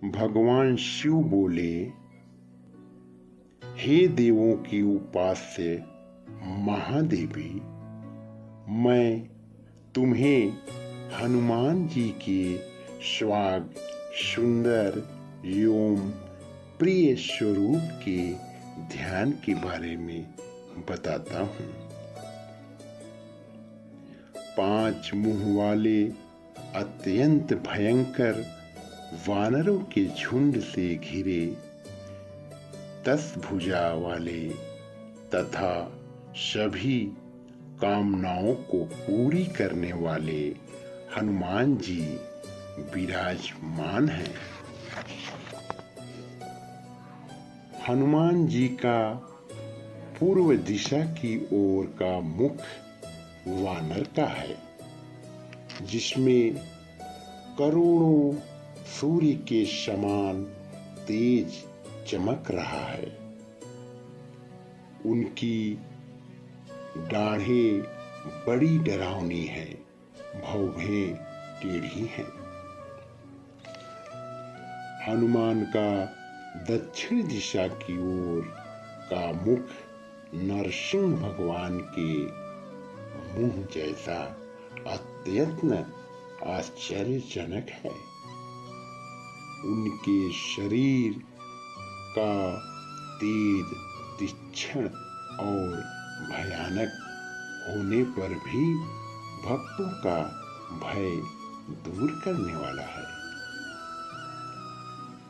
भगवान शिव बोले, हे देवों की उपास्य महादेवी, मैं तुम्हें हनुमान जी के स्वाग सुंदर एवं प्रिय स्वरूप के ध्यान के बारे में बताता हूँ। 5 मुंह वाले अत्यंत भयंकर वानरों के झुंड से घिरे 10 भुजा वाले तथा सभी कामनाओं को पूरी करने वाले हनुमान जी विराजमान हैं। हनुमान जी का पूर्व दिशा की ओर का मुख वानर का है, जिसमें करोड़ों सूर्य के समान तेज चमक रहा है। उनकी दाढ़ें बड़ी डरावनी है, भौहें टेढ़ी हैं। हनुमान का दक्षिण दिशा की ओर का मुख नरसिंह भगवान के मुंह जैसा अत्यंत आश्चर्यजनक है। उनके शरीर का तेज, तीक्ष्ण और भयानक होने पर भी भक्तों का भय दूर करने वाला है।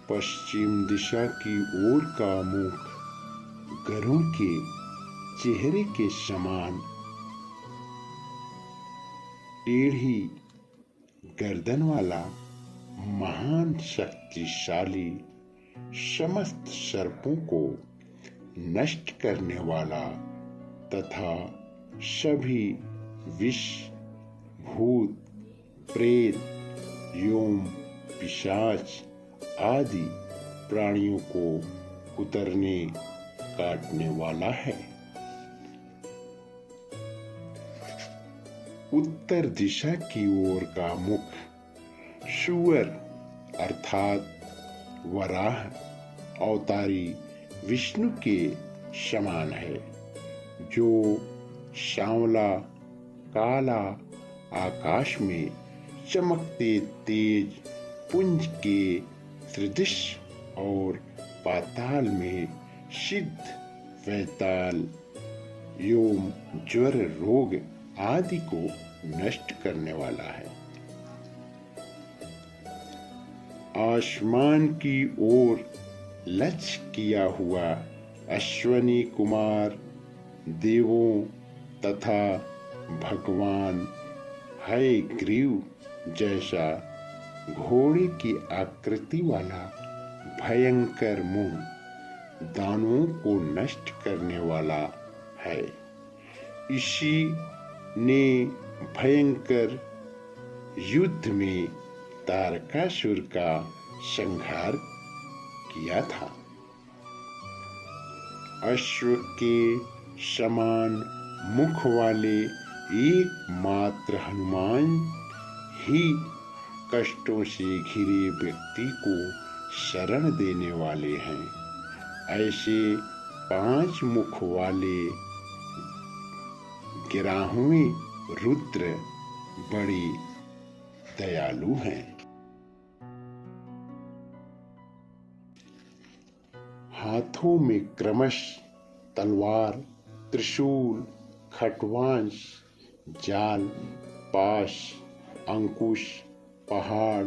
पश्चिम दिशा की ओर का मुख गरुड़ के चेहरे के समान टेढ़ी गर्दन वाला महान शक्तिशाली, समस्त सर्पों को नष्ट करने वाला तथा सभी विष, भूत, प्रेत एवं पिशाच आदि प्राणियों को कुतरने काटने वाला है। उत्तर दिशा की ओर का मुख सूअर अर्थात वराह अवतारी विष्णु के समान है, जो सांवला काला आकाश में चमकते तेज पुंज के सदृश और पाताल में सिद्ध वैताल एवं ज्वर रोग आदि को नष्ट करने वाला है। आसमान की ओर लक्ष्य किया हुआ अश्वनी कुमार देवों तथा भगवान हयग्रीव जैसा घोड़े की आकृति वाला भयंकर मुंह दानवों को नष्ट करने वाला है। इसी ने भयंकर युद्ध में तारकासुर का संहार किया था। अश्व के समान मुख वाले एकमात्र हनुमान ही कष्टों से घिरे व्यक्ति को शरण देने वाले हैं। ऐसे 5 मुख वाले 11वें रुद्र बड़े दयालु हैं। हाथों में क्रमश तलवार, त्रिशूल, खटवांश, जाल, पाश, अंकुश, पहाड़,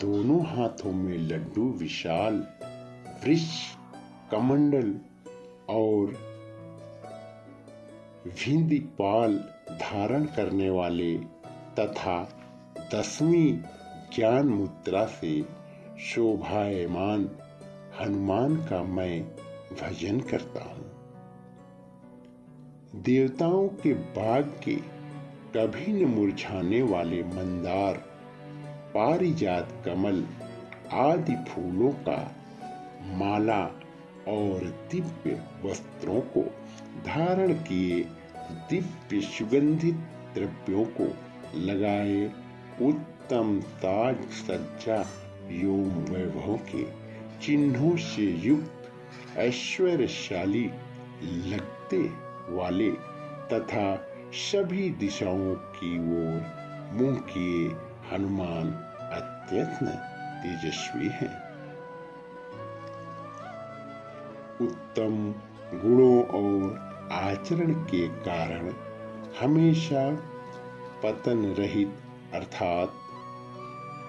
दोनों हाथों में लड्डू विशाल, वृक्ष, कमंडल और विंध्यपाल धारण करने वाले तथा 10वीं ज्ञान मुद्रा से शोभायमान हनुमान का मैं भजन करता हूँ। देवताओं के बाग के कभी न मुरझाने वाले मंदार, पारिजात, कमल आदि फूलों का माला और दिव्य वस्त्रों को धारण किए, दिव्य सुगंधित द्रव्यों को लगाए, उत्तम ताज सज्जा एवं वैभव के चिन्हों से युक्त ऐश्वर्यशाली लगते वाले तथा सभी दिशाओं की ओर मुंह किए हनुमान अत्यंत तेजस्वी हैं। उत्तम गुणों और आचरण के कारण हमेशा पतन रहित अर्थात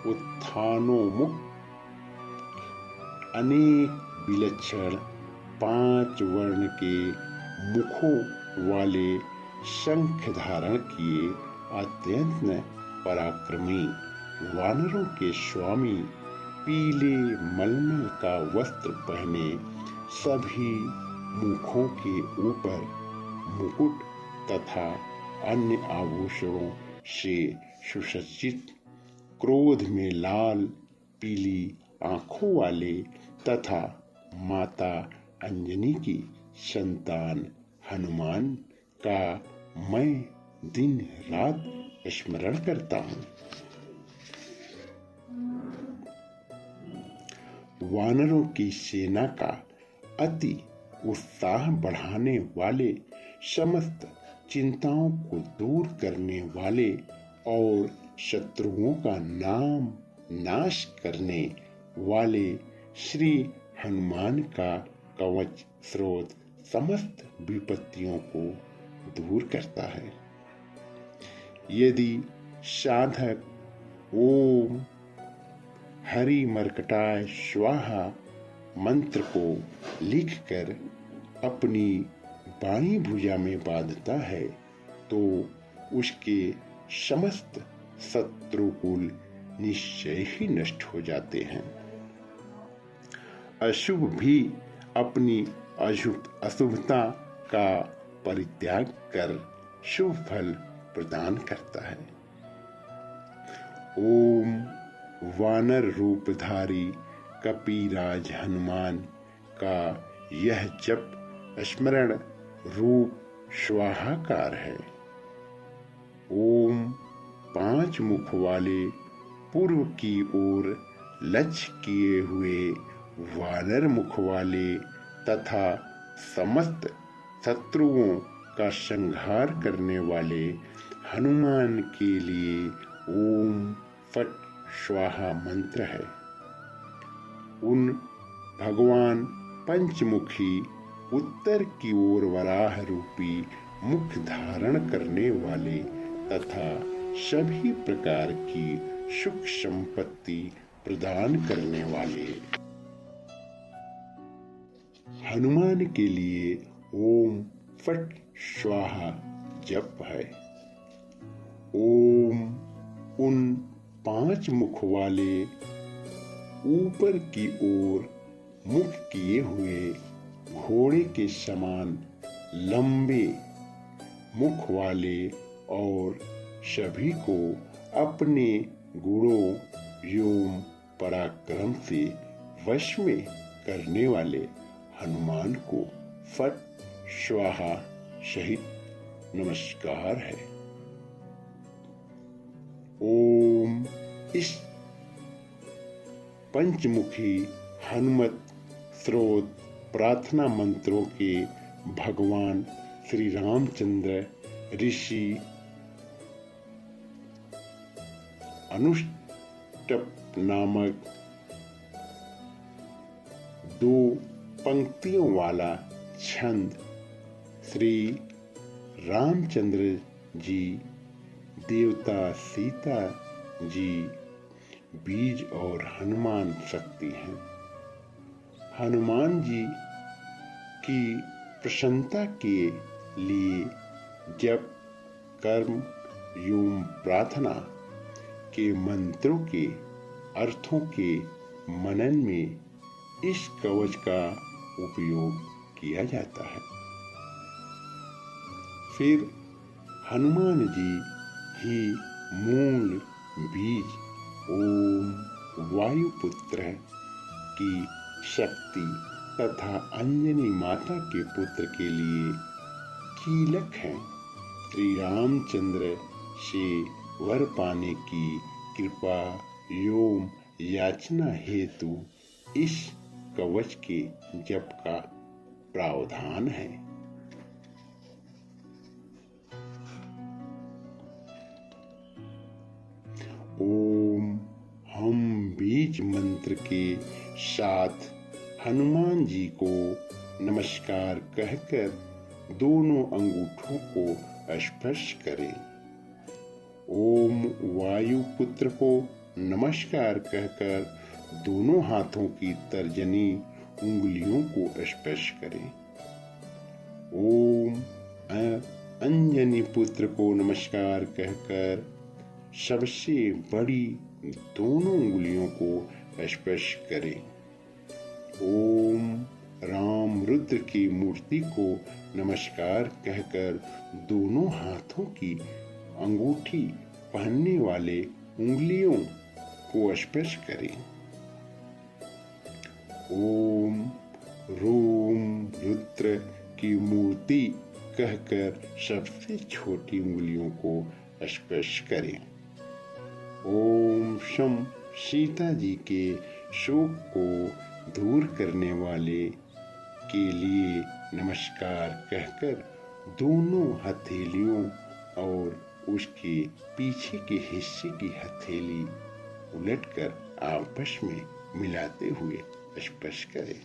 उत्थानोन्मुख अनेक विलक्षण 5 वर्ण के मुखों वाले शंख धारण किए अत्यंत पराक्रमी वानरों के स्वामी पीले मलमल का वस्त्र पहने सभी मुखों के ऊपर मुकुट तथा अन्य आभूषणों से सुसज्जित, क्रोध में लाल पीली आंखों वाले तथा माता अंजनी की संतान हनुमान का मैं दिन रात स्मरण करता हूँ। वानरों की सेना का अति उत्साह बढ़ाने वाले, समस्त चिंताओं को दूर करने वाले और शत्रुओं का नाम नाश करने वाले श्री हनुमान का कवच स्रोत समस्त विपत्तियों को दूर करता है। यदि साधक ओम हरि मर्कटाय स्वाहा मंत्र को लिखकर अपनी बाईं भुजा में बांधता है तो उसके समस्त शत्रुकुल निश्चय ही नष्ट हो जाते हैं। अशुभ भी अपनी अशुभता का परित्याग कर शुभ फल प्रदान करता है। ओम वानर रूपधारी कपिराज हनुमान का यह जप स्मरण रूप स्वाहाकार है। ओम 5 मुख वाले पूर्व की ओर लक्ष्य किए हुए वानर मुख वाले तथा समस्त शत्रुओं का संहार करने वाले हनुमान के लिए ओम फट स्वाहा मंत्र है। उन भगवान पंचमुखी उत्तर की ओर वराह रूपी मुख धारण करने वाले तथा सभी प्रकार की सुख संपत्ति प्रदान करने वाले हनुमान के लिए ओम फट स्वाहा जप है। ओम उन 5 मुख वाले ऊपर की ओर मुख किए हुए घोड़े के समान लंबे मुख वाले और सभी को अपने गुणों एवं पराक्रम से वश में करने वाले हनुमान को फट स्वाहा सहित नमस्कार है। ओम इस पंचमुखी हनुमत स्रोत प्रार्थना मंत्रों के भगवान श्री रामचंद्र ऋषि अनुष्टप नामक 2 पंक्तियों वाला छंद श्री रामचंद्र जी, देवता सीता जी बीज और हनुमान शक्ति हैं। हनुमान जी की प्रसन्नता के लिए जप कर्म एवं प्रार्थना के मंत्रों के अर्थों के मनन में इस कवच का उपयोग किया जाता है। फिर हनुमान जी ही मूल बीज ओम वायुपुत्र की शक्ति तथा अंजनी माता के पुत्र के लिए कीलक हैं। श्री रामचंद्र से वर पाने की कृपा एवं याचना हेतु इस कवच के जप का प्रावधान है। ओम हम बीज मंत्र के साथ हनुमान जी को नमस्कार कहकर दोनों अंगूठों को स्पर्श करें। ओम वायु पुत्र को नमस्कार कहकर दोनों हाथों की तर्जनी उंगलियों को स्पर्श करें। ओम अंजनी पुत्र को नमस्कार कहकर सबसे बड़ी दोनों उंगलियों को स्पर्श करें। ओम राम रुद्र की मूर्ति को नमस्कार कहकर दोनों हाथों की अंगूठी पहनने वाले उंगलियों को स्पर्श करें। ओम रोम रुद्र की मूर्ति कहकर सबसे छोटी उंगलियों को स्पर्श करें। ओम शम सीता जी के शोक को दूर करने वाले के लिए नमस्कार कहकर दोनों हथेलियों और उसके पीछे के हिस्से की हथेली उलटकर आपस में मिलाते हुए स्पर्श करें।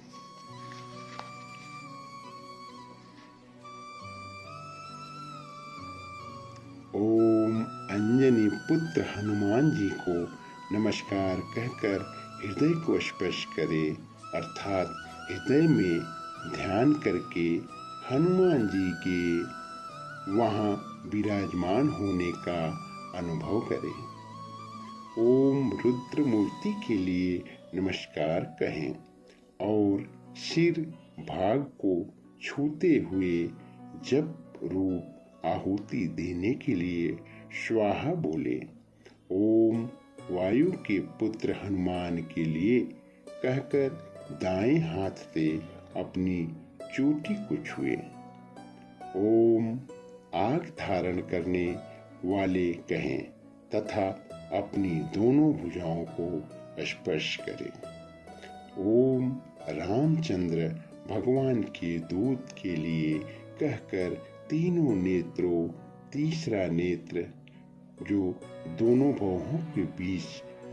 ओम अंजनी पुत्र हनुमान जी को नमस्कार कहकर हृदय को स्पर्श करें, अर्थात हृदय में ध्यान करके हनुमान जी के वहाँ विराजमान होने का अनुभव करें। ओम रुद्र मूर्ति के लिए नमस्कार कहें और सिर भाग को छूते हुए जप रूप आहुति देने के लिए स्वाहा बोले। ओम वायु के पुत्र हनुमान के लिए कहकर दाएं हाथ से अपनी चोटी को छुए। ओम आग धारण करने वाले कहें तथा अपनी दोनों भुजाओं को स्पर्श करें। ओम रामचंद्र भगवान के दूत के लिए कहकर तीनों नेत्रों तीसरा नेत्र जो दोनों बाहों के बीच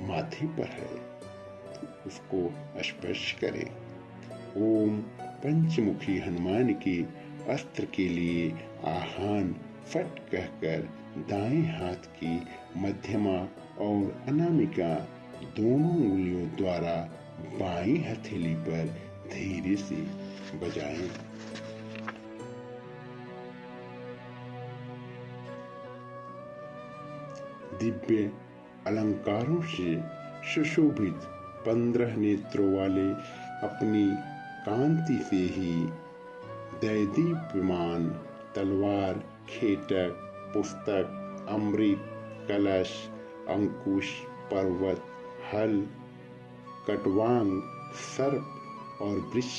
माथे पर है उसको स्पर्श करें। ओम पंचमुखी हनुमान के अस्त्र के लिए आहान फट कहकर दाएं हाथ की मध्यमा और अनामिका दोनों उंगलियों द्वारा बाईं हथेली पर धीरे से बजाएं। दिव्य अलंकारों से सुशोभित 15 नेत्रों वाले अपनी कांति से ही दैदीप्यमान तलवार, खेटक, पुस्तक, अमृत, कलश, अंकुश, पर्वत, हल, कटवांग, सर्प और वृक्ष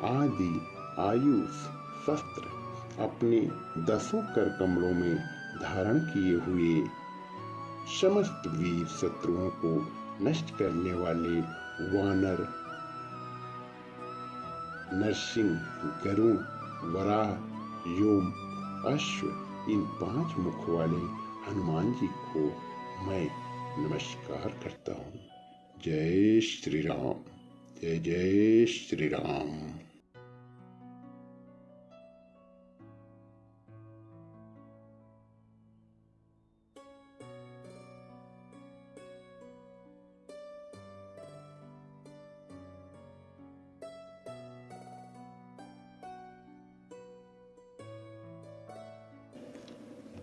आदि आयुष शस्त्र अपने 10 कर कमलों में धारण किए हुए समस्त वीर शत्रुओं को नष्ट करने वाले वानर, नरसिंह, गरुड़, वराह, योम, अश्व इन 5 मुख वाले हनुमान जी को मैं नमस्कार करता हूँ। जय श्री राम, जय जय श्री राम।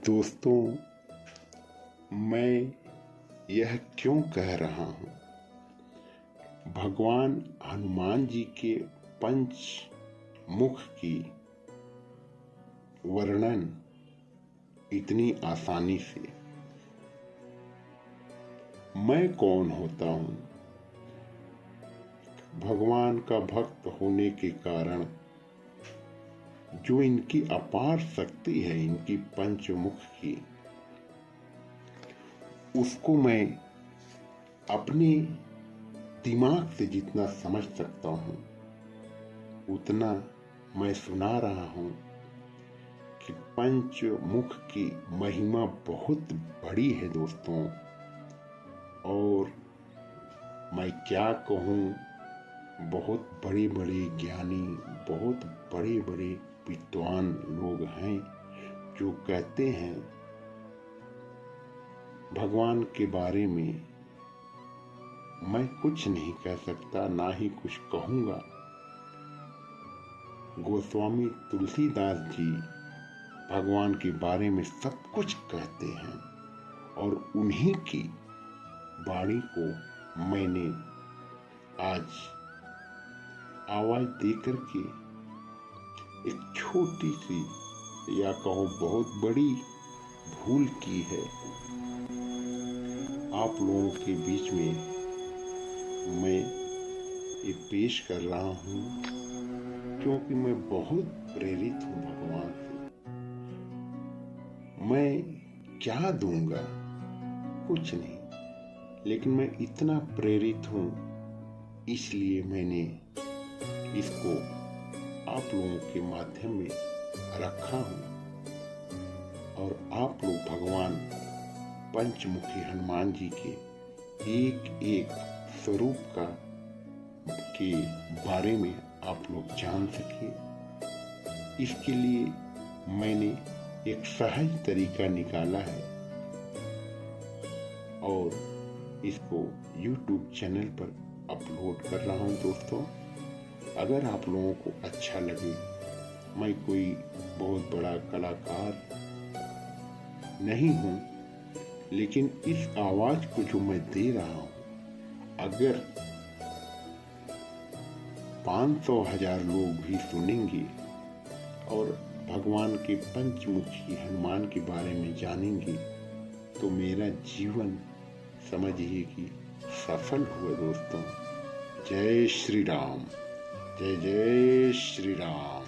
दोस्तों, मैं यह क्यों कह रहा हूँ? भगवान हनुमान जी के 5 मुख की वर्णन इतनी आसानी से मैं कौन होता हूँ? भगवान का भक्त होने के कारण जो इनकी अपार शक्ति है, इनकी पंचमुख की, उसको मैं अपने दिमाग से जितना समझ सकता हूँ उतना मैं सुना रहा हूँ कि पंचमुख की महिमा बहुत बड़ी है दोस्तों। और मैं क्या कहूँ, बहुत बड़े बड़े ज्ञानी, बहुत बड़े बड़े विद्वान लोग हैं जो कहते हैं भगवान के बारे में मैं कुछ नहीं कह सकता, ना ही कुछ कहूँगा। गोस्वामी तुलसीदास जी भगवान के बारे में सब कुछ कहते हैं और उन्हीं की वाणी को मैंने आज आवाज देकर के एक छोटी सी या कहो बहुत बड़ी भूल की है। आप लोगों के बीच में मैं ये पेश कर रहा हूँ क्योंकि मैं बहुत प्रेरित हूँ भगवान से। मैं क्या दूंगा, कुछ नहीं, लेकिन मैं इतना प्रेरित हूँ इसलिए मैंने इसको आप लोगों के माध्यम में रखा हूँ। और आप लोग भगवान पंचमुखी हनुमान जी के एक एक स्वरूप के बारे में आप लोग जान सके, इसके लिए मैंने एक सहज तरीका निकाला है और इसको YouTube चैनल पर अपलोड कर रहा हूँ दोस्तों। अगर आप लोगों को अच्छा लगे, मैं कोई बहुत बड़ा कलाकार नहीं हूँ, लेकिन इस आवाज को जो मैं दे रहा हूँ, अगर 500,000 लोग भी सुनेंगे और भगवान के पंचमुखी हनुमान के बारे में जानेंगे तो मेरा जीवन समझिए कि सफल हुआ दोस्तों। जय श्री राम, जय जय श्री राम।